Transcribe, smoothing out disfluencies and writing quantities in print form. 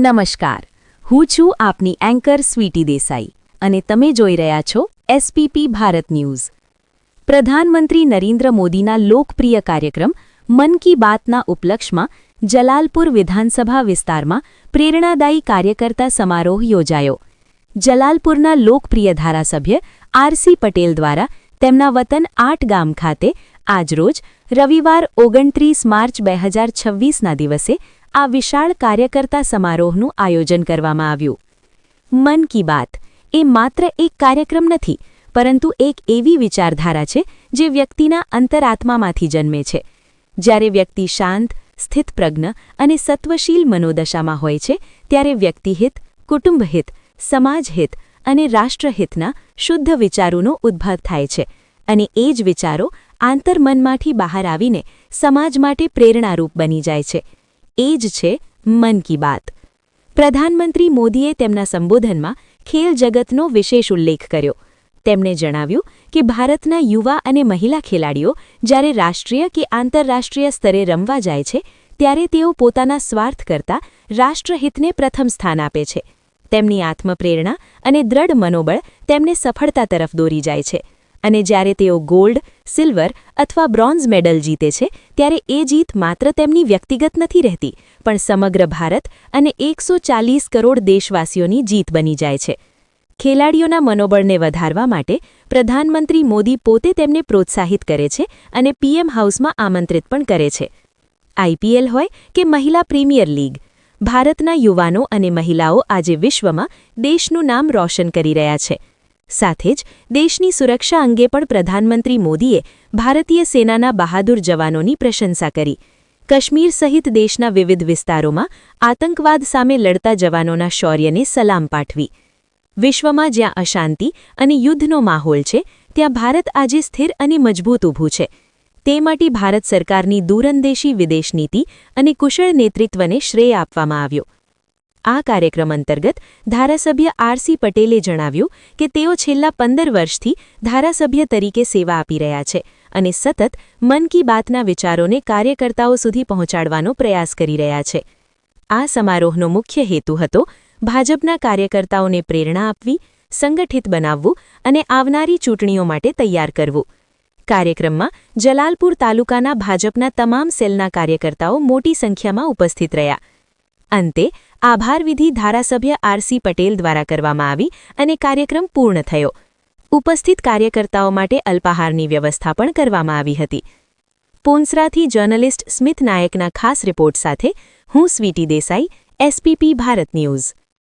નમસ્કાર, હું છું આપની એન્કર સ્વીટી દેસાઈ અને તમે જોઈ રહ્યા છો એસપીપી ભારત ન્યૂઝ। પ્રધાનમંત્રી નરેન્દ્ર મોદીના લોકપ્રિય કાર્યક્રમ મન કી બાતના ઉપલક્ષમાં જલાલપુર વિધાનસભા વિસ્તારમાં પ્રેરણાદાયી કાર્યકર્તા સમારોહ યોજાયો। જલાલપુરના લોકપ્રિય ધારાસભ્ય આરસી પટેલ દ્વારા તેમના વતન 8 ગામ ખાતે આજરોજ રવિવાર 29 માર્ચ 2026ના દિવસે આ વિશાળ કાર્યકર્તા સમારોહનું આયોજન કરવામાં આવ્યું। મન કી બાત એ માત્ર એક કાર્યક્રમ નથી, પરંતુ એક એવી વિચારધારા છે જે વ્યક્તિના અંતરાત્મામાંથી જન્મે છે। જ્યારે વ્યક્તિ શાંત, સ્થિતપ્રજ્ઞ અને સત્વશીલ મનોદશામાં હોય છે, ત્યારે વ્યક્તિહિત, કુટુંબહિત, સમાજહિત અને રાષ્ટ્રહિતના શુદ્ધ વિચારોનો ઉદ્ભવ થાય છે અને એ જ વિચારો આંતરમનમાંથી બહાર આવીને સમાજ માટે પ્રેરણારૂપ બની જાય છે। એ જ છે મન કી બાત। પ્રધાનમંત્રી મોદીએ તેમના સંબોધનમાં ખેલ જગતનો વિશેષ ઉલ્લેખ કર્યો। તેમણે જણાવ્યું કે ભારતના યુવા અને મહિલા ખેલાડીઓ જ્યારે રાષ્ટ્રીય કે આંતરરાષ્ટ્રીય સ્તરે રમવા જાય છે, ત્યારે તેઓ પોતાના સ્વાર્થ કરતાં રાષ્ટ્રહિતને પ્રથમ સ્થાન આપે છે। તેમની આત્મપ્રેરણા અને દ્રઢ મનોબળ તેમને સફળતા તરફ દોરી જાય છે અને જ્યારે તેઓ ગોલ્ડ, સિલ્વર અથવા બ્રોન્ઝ મેડલ જીતે છે, ત્યારે એ જીત માત્ર તેમની વ્યક્તિગત નથી રહેતી, પણ સમગ્ર ભારત અને 140 કરોડ દેશવાસીઓની જીત બની જાય છે। ખેલાડીઓના મનોબળને વધારવા માટે પ્રધાનમંત્રી મોદી પોતે તેમને પ્રોત્સાહિત કરે છે અને પીએમ હાઉસમાં આમંત્રિત પણ કરે છે। આઈપીએલ હોય કે મહિલા પ્રીમિયર લીગ, ભારતના યુવાનો અને મહિલાઓ આજે વિશ્વમાં દેશનું નામ રોશન કરી રહ્યા છે। સાથે જ દેશની સુરક્ષા અંગે પણ પ્રધાનમંત્રી મોદીએ ભારતીય સેનાના બહાદુર જવાનોની પ્રશંસા કરી। કાશ્મીર સહિત દેશના વિવિધ વિસ્તારોમાં આતંકવાદ સામે લડતા જવાનોના શૌર્યને સલામ પાઠવી। વિશ્વમાં જ્યાં અશાંતિ અને યુદ્ધનો માહોલ છે, ત્યાં ભારત આજે સ્થિર અને મજબૂત ઊભું છે। તે માટે ભારત સરકારની દૂરંદેશી વિદેશ નીતિ અને કુશળ નેતૃત્વને શ્રેય આપવામાં આવ્યો। આ કાર્યક્રમ અંતર્ગત ધારાસભ્ય આરસી પટેલે જણાવ્યું કે તેઓ છેલ્લા 15 વર્ષથી ધારાસભ્ય તરીકે સેવા આપી રહ્યા છે અને સતત મન કી બાતના વિચારોને કાર્યકર્તાઓ સુધી પહોંચાડવાનો પ્રયાસ કરી રહ્યા છે। આ સમારોહનો મુખ્ય હેતુ હતો ભાજપના કાર્યકર્તાઓને પ્રેરણા આપવી, સંગઠિત બનાવવું અને આવનારી ચૂંટણીઓ માટે તૈયાર કરવું। કાર્યક્રમમાં જલાલપુર તાલુકાના ભાજપના તમામ સેલના કાર્યકર્તાઓ મોટી સંખ્યામાં ઉપસ્થિત રહ્યા। અંતે આભાર વિધિ ધારાસભ્ય આરસી પટેલ દ્વારા કરવામાં આવી અને કાર્યક્રમ પૂર્ણ થયો। ઉપસ્થિત કાર્યકર્તાઓ માટે અલ્પાહારની વ્યવસ્થા પણ કરવામાં આવી હતી। પોંસરાથી જર્નલિસ્ટ સ્મિત નાયકના ખાસ રિપોર્ટ સાથે હું સ્વીટી દેસાઈ, એસપીપી ભારત ન્યૂઝ।